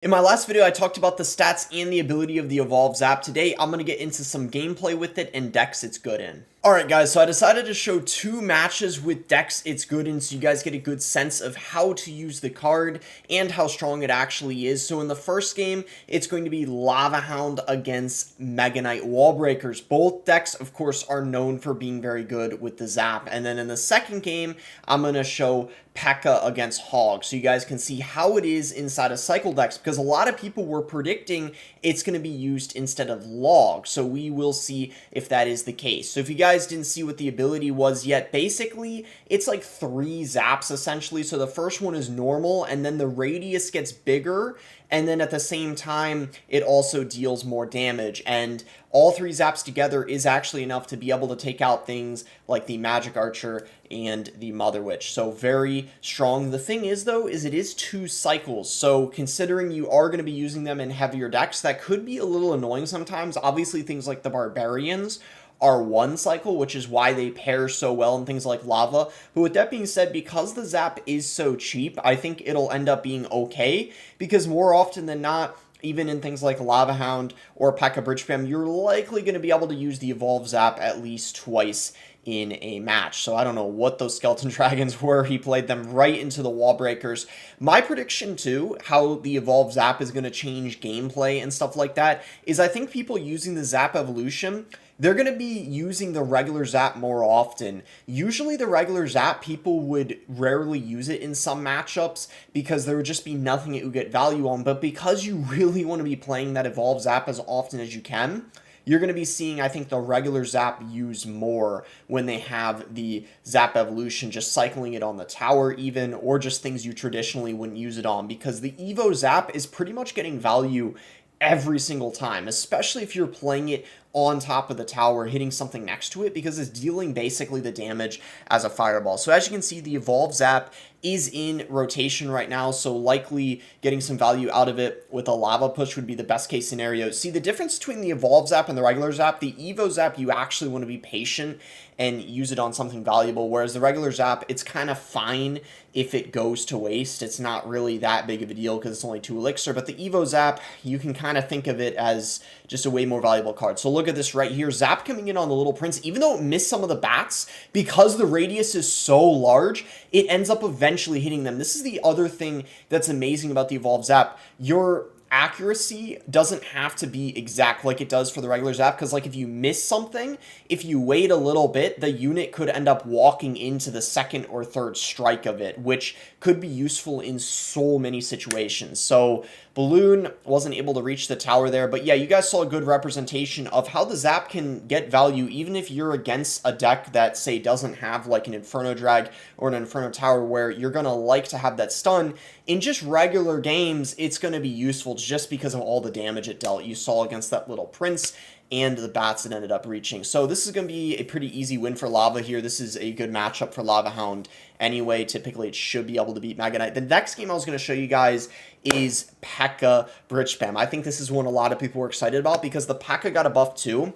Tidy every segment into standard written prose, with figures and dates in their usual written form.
In my last video, I talked about the stats and the ability of the Evolve Zap. Today, I'm going to get into some gameplay with it and decks it's good in. Alright guys, so I decided to show two matches with decks it's good in so you guys get a good sense of how to use the card and how strong it actually is. So in the first game, it's going to be Lava Hound against Mega Knight Wallbreakers. Both decks, of course, are known for being very good with the Zap. And then in the second game, I'm going to show P.E.K.K.A. against Hog, so you guys can see how it is inside of cycle decks, because a lot of people were predicting it's going to be used instead of Log, so we will see if that is the case. So if you guys didn't see what the ability was yet, basically it's like 3 zaps essentially. So the first one is normal, and then the radius gets bigger, and then at the same time it also deals more damage, and all 3 zaps together is actually enough to be able to take out things like the Magic Archer and the Mother Witch. So very strong. The thing is though, is it is 2 cycles, so considering you are going to be using them in heavier decks, that could be a little annoying sometimes. Obviously things like the Barbarians are 1 cycle, which is why they pair so well in things like Lava. But with that being said, because the Zap is so cheap, I think it'll end up being okay, because more often than not, even in things like Lava Hound or P.E.K.K.A. Bridge Spam, you're likely going to be able to use the Evolve Zap at least twice in a match. So I don't know what those Skeleton Dragons were. He played them right into the Wall Breakers. My prediction too, how the Evolve Zap is going to change gameplay and stuff like that, is I think people using the Zap evolution, they're going to be using the regular Zap more often. Usually the regular Zap, people would rarely use it in some matchups because there would just be nothing it would get value on. But because you really want to be playing that Evolve Zap as often as you can, you're going to be seeing, I think, the regular Zap use more when they have the Zap evolution, just cycling it on the tower even, or just things you traditionally wouldn't use it on, because the Evo Zap is pretty much getting value every single time, especially if you're playing it on top of the tower, hitting something next to it, because it's dealing basically the damage as a fireball. So as you can see, the Evolve Zap is in rotation right now, so likely getting some value out of it with a Lava Push would be the best case scenario. See, the difference between the Evolve Zap and the regular Zap, the Evo Zap, you actually want to be patient and use it on something valuable, whereas the regular Zap, it's kind of fine if it goes to waste. It's not really that big of a deal because it's only 2 elixir, but the Evo Zap, you can kind of think of it as just a way more valuable card. So look at this right here, Zap coming in on the Little Prince, even though it missed some of the bats, because the radius is so large, it ends up eventually hitting them. This is the other thing that's amazing about the Evolve Zap. Your accuracy doesn't have to be exact like it does for the regular Zap, because like if you miss something, if you wait a little bit, the unit could end up walking into the second or third strike of it, which could be useful in so many situations. So Balloon wasn't able to reach the tower there, but yeah, you guys saw a good representation of how the Zap can get value even if you're against a deck that, say, doesn't have like an Inferno Drag or an Inferno Tower, where you're gonna like to have that stun. In just regular games, it's gonna be useful just because of all the damage it dealt. You saw against that Little Prince and the bats that ended up reaching. So this is going to be a pretty easy win for Lava here. This is a good matchup for Lava Hound anyway. Typically, it should be able to beat Mega Knight. The next game I was going to show you guys is P.E.K.K.A. Bridge Spam. I think this is one a lot of people were excited about because the P.E.K.K.A. got a buff too,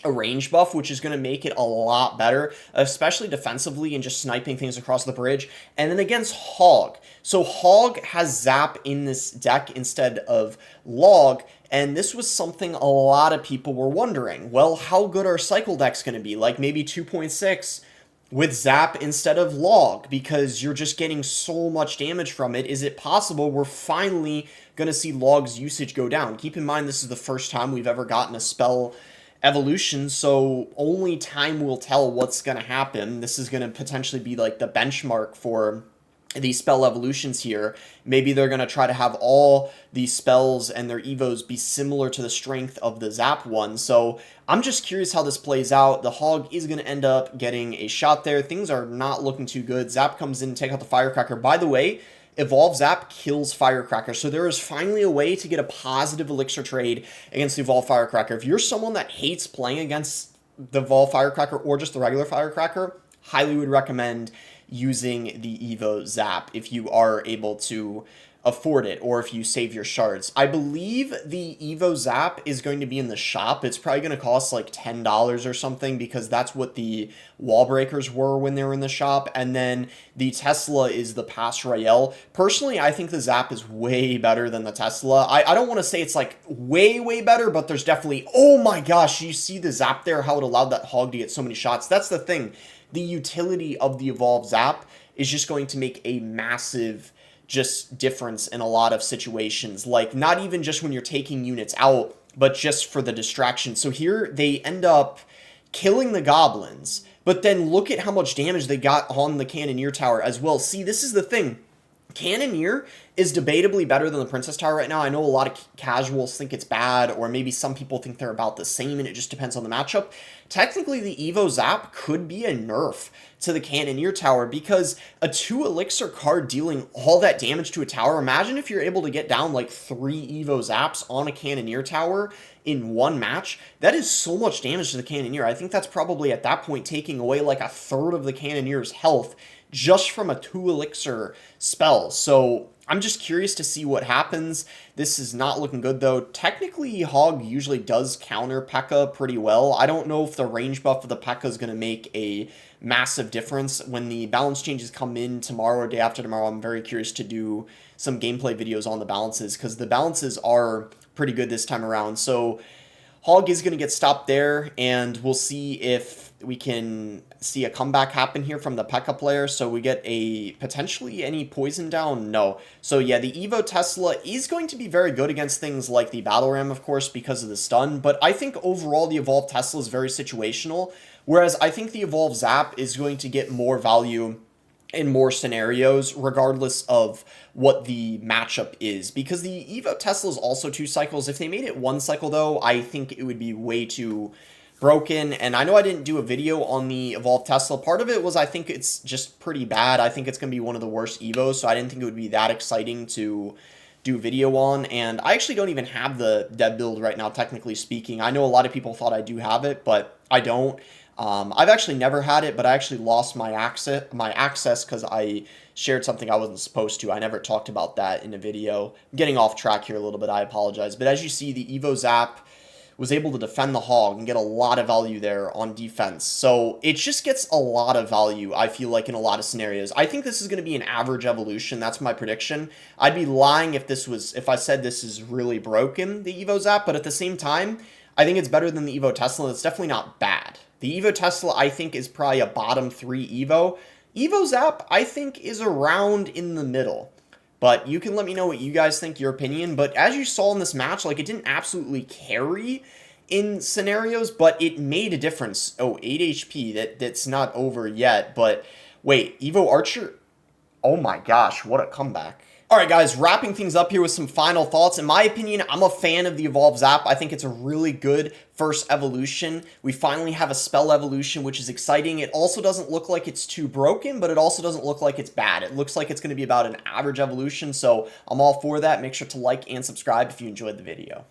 a range buff, which is going to make it a lot better, especially defensively and just sniping things across the bridge. And then against Hog. So Hog has Zap in this deck instead of Log, and this was something a lot of people were wondering. Well, how good are cycle decks going to be? Like maybe 2.6 with Zap instead of Log, because you're just getting so much damage from it. Is it possible we're finally going to see Log's usage go down? Keep in mind, this is the first time we've ever gotten a spell evolution, so only time will tell what's going to happen. This is going to potentially be like the benchmark for these spell evolutions here. Maybe they're going to try to have all these spells and their evos be similar to the strength of the Zap one. So I'm just curious how this plays out. The Hog is going to end up getting a shot there. Things are not looking too good. Zap comes in and take out the Firecracker. By the way, Evolve Zap kills Firecracker, so there is finally a way to get a positive elixir trade against the Evolve Firecracker. If you're someone that hates playing against the Evolve Firecracker or just the regular Firecracker, highly would recommend using the Evo Zap if you are able to afford it, or if you save your shards. I believe the Evo Zap is going to be in the shop. It's probably going to cost like $10 or something, because that's what the wall breakers were when they were in the shop. And then the Tesla is the Pass Royale. Personally, I think the Zap is way better than the Tesla. I don't want to say it's like way better, but there's definitely, oh my gosh, you see the Zap there, how it allowed that hog to get so many shots. That's the thing. The utility of the Evolved Zap is just going to make a massive just difference in a lot of situations, like not even just when you're taking units out, but just for the distraction. So here they end up killing the goblins, but then look at how much damage they got on the Cannoneer Tower as well. See, this is the thing. Cannoneer is debatably better than the Princess Tower right now. I know a lot of casuals think it's bad, or maybe some people think they're about the same, and it just depends on the matchup. Technically, the Evo Zap could be a nerf to the Cannoneer Tower, because a 2 elixir card dealing all that damage to a tower, imagine if you're able to get down like 3 Evo Zaps on a Cannoneer Tower in one match. That is so much damage to the Cannoneer. I think that's probably at that point taking away like a third of the Cannoneer's health just from a 2 elixir spell. So I'm just curious to see what happens. This is not looking good though. Technically, Hog usually does counter P.E.K.K.A. pretty well. I don't know if the range buff of the P.E.K.K.A. is going to make a massive difference. When the balance changes come in tomorrow or day after tomorrow, I'm very curious to do some gameplay videos on the balances, because the balances are pretty good this time around. So Hog is going to get stopped there, and we'll see if we can see a comeback happen here from the P.E.K.K.A. player. So we get a potentially any poison down? No. So yeah, the Evo Tesla is going to be very good against things like the Battle Ram, of course, because of the stun. But I think overall the Evolved Tesla is very situational, whereas I think the Evolved Zap is going to get more value in more scenarios, regardless of what the matchup is, because the Evo Tesla is also 2 cycles. If they made it 1 cycle, though, I think it would be way too broken. And I know I didn't do a video on the Evolved Tesla. Part of it was I think it's just pretty bad. I think it's going to be one of the worst Evos, so I didn't think it would be that exciting to do video on. And I actually don't even have the dev build right now, technically speaking. I know a lot of people thought I do have it, but I don't. I've actually never had it, but I actually lost my access because I shared something I wasn't supposed to. I never talked about that in a video. I'm getting off track here a little bit. I apologize. But as you see, the Evo Zap was able to defend the Hog and get a lot of value there on defense. So it just gets a lot of value, I feel like, in a lot of scenarios. I think this is going to be an average evolution. That's my prediction. I'd be lying if I said this is really broken, the Evo Zap, but at the same time, I think it's better than the Evo Tesla. It's definitely not bad. The Evo Tesla, I think, is probably a bottom 3 Evo. Evo Zap, I think, is around in the middle. But you can let me know what you guys think, your opinion. But as you saw in this match, like, it didn't absolutely carry in scenarios, but it made a difference. Oh, 8 HP. That's not over yet. But wait, Evo Archer? Oh my gosh, what a comeback. Alright guys, wrapping things up here with some final thoughts. In my opinion, I'm a fan of the Evolved Zap. I think it's a really good first evolution. We finally have a spell evolution, which is exciting. It also doesn't look like it's too broken, but it also doesn't look like it's bad. It looks like it's going to be about an average evolution, so I'm all for that. Make sure to like and subscribe if you enjoyed the video.